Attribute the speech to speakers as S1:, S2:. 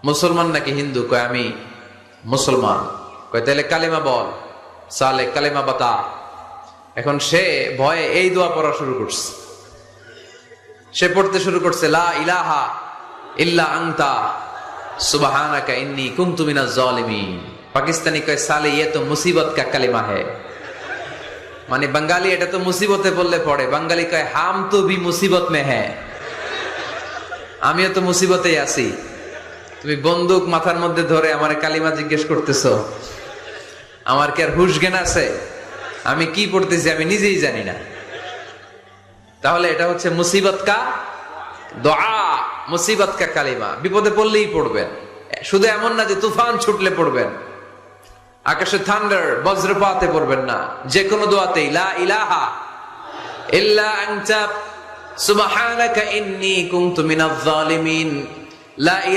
S1: মুসলমান নাকি হিন্দু? কয় আমি মুসলমান। কয় তাহলে কালিমা বল, সালে কালিমা বাতা। এখন সে ভয়ে এই দোয়া পড়া শুরু করছে। সে পড়তে শুরু করছে, লা ইলাহা ইল্লা আনতা সুবহানাকা ইন্নী কুনতু মিনাজ জালিমিন। পাকিস্তানি কয় সালে ये तो मुसीबत का कलिमा है। মানে বাঙালি এটা তো মুসিবতে বললে পড়ে, বাঙালি কয় হাম তো ভি মুসিবত মে হ্যাঁ, আমিও তো মুসিবতেই আছি। তুমি বন্দুক মাথার মধ্যে ধরে আমার কালিমা জিজ্ঞেস করতেছো, আমার কি আর হুশ জ্ঞান আছে? আমি কি পড়তেছি আমি নিজেই জানি না। তাহলে এটা হচ্ছে মুসিবত কা দোয়া, মুসিবত কা কালিমা। বিপদে পড়লেই পড়বেন, শুধু এমন না যে তুফান ছুটলে পড়বেন, আকাশে থান্ডার বজ্রপাতে পড়বেন না। যে কোনো দোয়াতেই লা ইলাহা ইল্লা আনতা সুবহানাকা ইন্নী কুনতু মিনাজ জালিমিন। লা